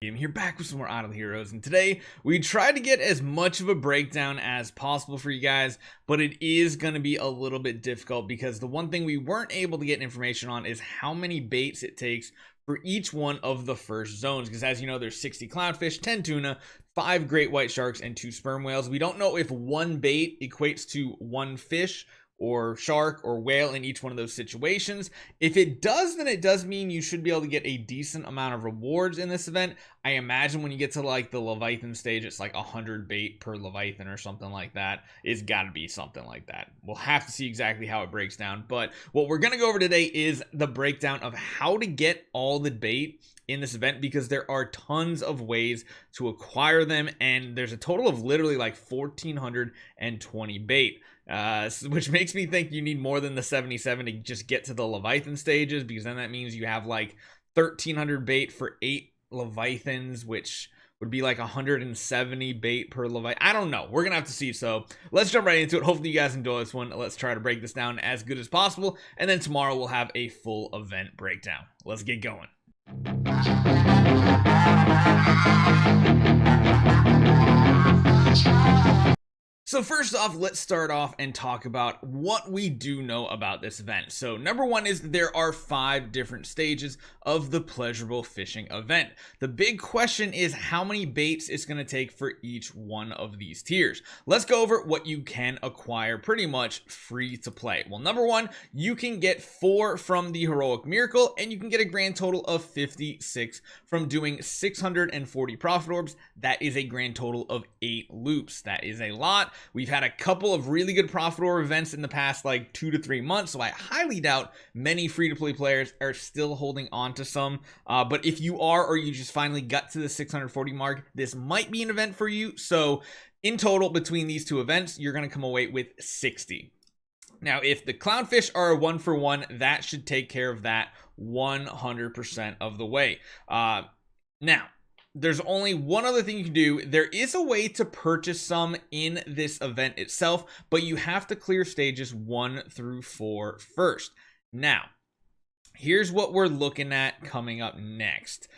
I'm here back with some more Idle Heroes, and today we try to get as much of a breakdown as possible for you guys, but it is going to be a little bit difficult because the one thing we weren't able to get information on is how many baits it takes for each one of the first zones, because as you know, there's 60 clownfish, 10 tuna, 5 great white sharks, and 2 sperm whales. We don't know if one bait equates to one fish or shark or whale in each one of those situations. If it does, then it does mean you should be able to get a decent amount of rewards in this event. I imagine when you get to like the Leviathan stage, it's like 100 bait per Leviathan or something like that. It's got to be something like that. We'll have to see exactly how it breaks down, but what we're going to go over today is the breakdown of how to get all the bait in this event, because there are tons of ways to acquire them, and there's a total of literally like 1,420 bait. Which makes me think you need more than the 77 to just get to the Leviathan stages, because then that means you have like 1,300 bait for 8 Leviathans, which would be like 170 bait per Leviathan. I don't know. We're going to have to see. So let's jump right into it. Hopefully you guys enjoy this one. Let's try to break this down as good as possible. And then tomorrow we'll have a full event breakdown. Let's get going. So first off, let's start off and talk about what we do know about this event. So number one is that there are 5 different stages of the Pleasurable Fishing event. The big question is how many baits it's going to take for each one of these tiers. Let's go over what you can acquire pretty much free to play. Well, number one, you can get 4 from the Heroic Miracle, and you can get a grand total of 56 from doing 640 Prophet Orbs. That is a grand total of 8 loops. That is a lot. We've had a couple of really good Prophet Orb events in the past like 2 to 3 months, so I highly doubt many free-to-play players are still holding on to some. But if you are, or you just finally got to the 640 mark, this might be an event for you. So in total, between these 2 events, you're going to come away with 60. Now, if the clownfish are a 1-for-1, that should take care of that 100% of the way. Now, there's only one other thing you can do. There is a way to purchase some in this event itself, but you have to clear stages 1 through 4 first. Now, here's what we're looking at coming up next.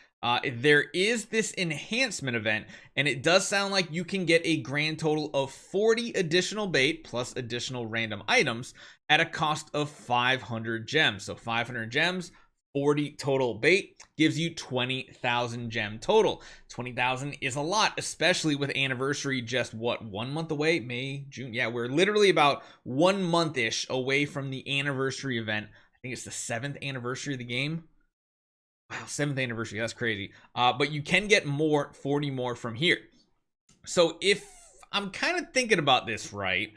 There is this enhancement event, and it does sound like you can get a grand total of 40 additional bait plus additional random items at a cost of 500 gems. So 500 gems, 40 total bait gives you 20,000 gem total. 20,000 is a lot, especially with anniversary just what, 1 month away? May, June? Yeah, we're literally about 1 month-ish away from the anniversary event. I think it's the 7th anniversary of the game. Wow, 7th anniversary, that's crazy. But you can get 40 more from here. So if I'm kind of thinking about this right,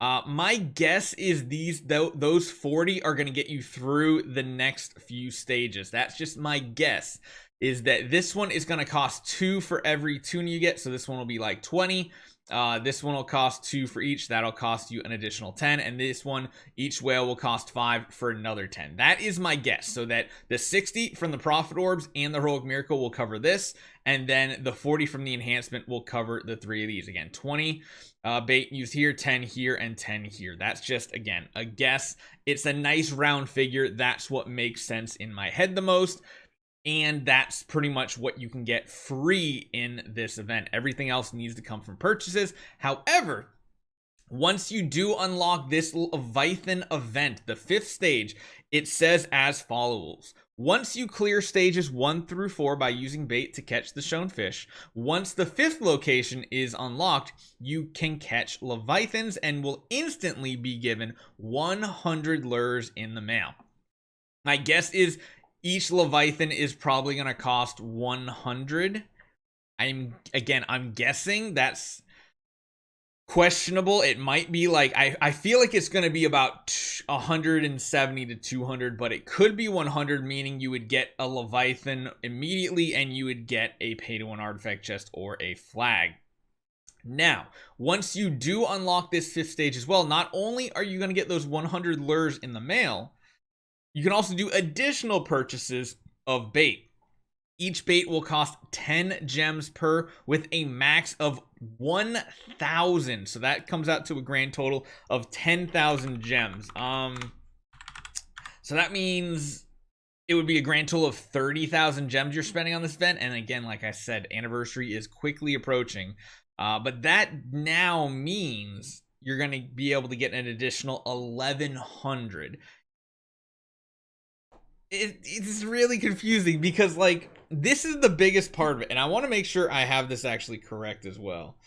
my guess is those 40 are going to get you through the next few stages. That's just my guess, is that this one is going to cost 2 for every tuna you get. So this one will be like 20. This one will cost 2 for each. That'll cost you an additional 10. And this one, each whale will cost 5 for another 10. That is my guess. So that the 60 from the Prophet Orbs and the Heroic Miracle will cover this. And then the 40 from the enhancement will cover the 3 of these. Again, 20 bait used here, 10 here, and 10 here. That's just, again, a guess. It's a nice round figure. That's what makes sense in my head the most. And that's pretty much what you can get free in this event. Everything else needs to come from purchases. However, once you do unlock this Leviathan event, the 5th stage, it says as follows. Once you clear stages 1 through 4 by using bait to catch the shown fish, once the 5th location is unlocked, you can catch Leviathans and will instantly be given 100 lures in the mail. My guess is each Leviathan is probably going to cost 100. I'm guessing. That's questionable. It might be like, I feel like it's going to be about 170 to 200, but it could be 100, meaning you would get a Leviathan immediately and you would get a pay-to-win artifact chest or a flag. Now, once you do unlock this 5th stage as well, not only are you going to get those 100 lures in the mail, you can also do additional purchases of bait. Each bait will cost 10 gems per, with a max of 1,000. So that comes out to a grand total of 10,000 gems. So that means it would be a grand total of 30,000 gems you're spending on this event. And again, like I said, anniversary is quickly approaching. But that now means you're going to be able to get an additional 1,100. It's really confusing because, like, this is the biggest part of it. And I want to make sure I have this actually correct as well.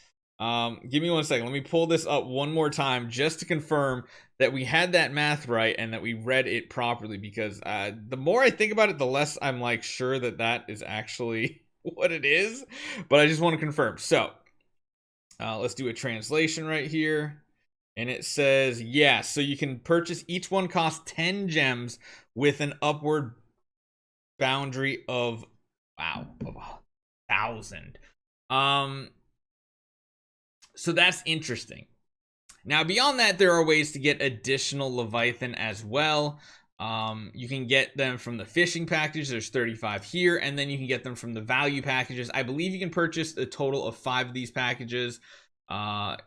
Give me 1 second. Let me pull this up one more time just to confirm that we had that math right and that we read it properly, because the more I think about it, the less I'm like sure that that is actually what it is. But I just want to confirm. So let's do a translation right here. And it says, yeah, so you can purchase, each one costs 10 gems with an upward boundary of, wow, of 1,000. So that's interesting. Now, beyond that, there are ways to get additional Leviathan as well. You can get them from the fishing package. There's 35 here, and then you can get them from the value packages. I believe you can purchase a total of 5 of these packages. Well,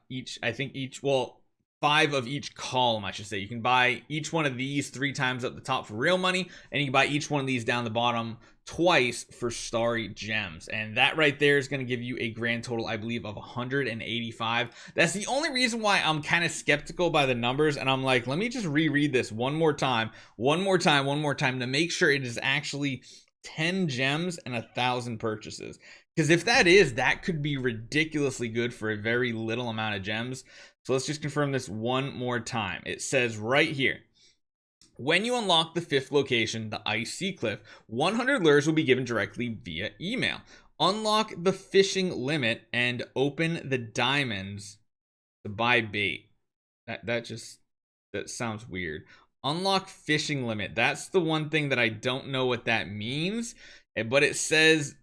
5 of each column, I should say. You can buy each one of these 3 times up the top for real money, and you can buy each one of these down the bottom twice for starry gems. And that right there is going to give you a grand total, I believe, of 185. That's the only reason why I'm kind of skeptical by the numbers, and I'm like, let me just reread this one more time to make sure it is actually 10 gems and 1,000 purchases. Because if that is, that could be ridiculously good for a very little amount of gems. So let's just confirm this one more time. It says right here, when you unlock the 5th location, the Ice Sea Cliff, 100 lures will be given directly via email. Unlock the fishing limit and open the diamonds to buy bait. That sounds weird. Unlock fishing limit. That's the one thing that I don't know what that means. But it says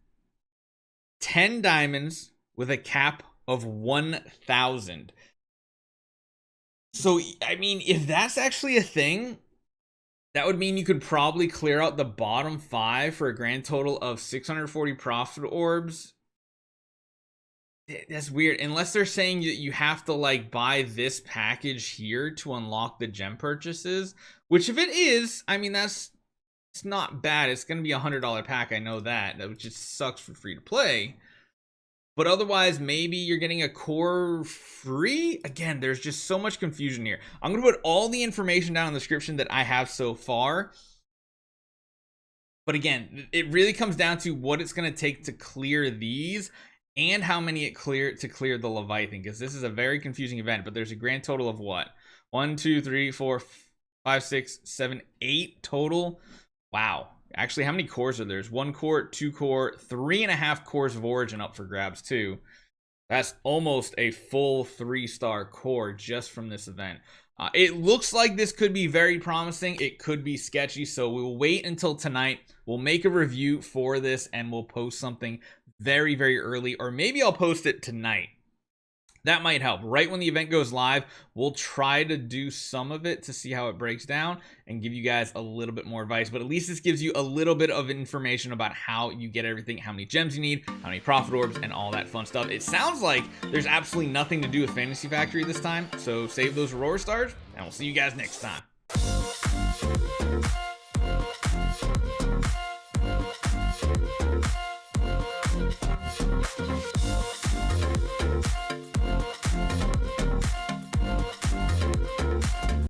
10 diamonds with a cap of 1,000. So, I mean, if that's actually a thing, that would mean you could probably clear out the bottom 5 for a grand total of 640 Prophet Orbs. That's weird. Unless they're saying that you have to, like, buy this package here to unlock the gem purchases. Which, if it is, I mean, it's not bad. It's going to be a $100 pack. I know that. That just sucks for free to play. But otherwise, maybe you're getting a core free. Again, there's just so much confusion here. I'm going to put all the information down in the description that I have so far. But again, it really comes down to what it's going to take to clear these and how many it to clear the Leviathan. Because this is a very confusing event. But there's a grand total of what? 1, 2, 3, 4, 5, 6, 7, 8 total. Wow. Actually, how many cores are there? There's 1 core, 2 core, 3.5 cores of origin up for grabs too. That's almost a full 3-star core just from this event. It looks like this could be very promising. It could be sketchy, so we'll wait until tonight. We'll make a review for this and we'll post something very, very early, or maybe I'll post it tonight. That might help. Right when the event goes live, we'll try to do some of it to see how it breaks down and give you guys a little bit more advice. But at least this gives you a little bit of information about how you get everything, how many gems you need, how many Prophet Orbs, and all that fun stuff. It sounds like there's absolutely nothing to do with Fantasy Factory this time. So save those Aurora stars, and we'll see you guys next time.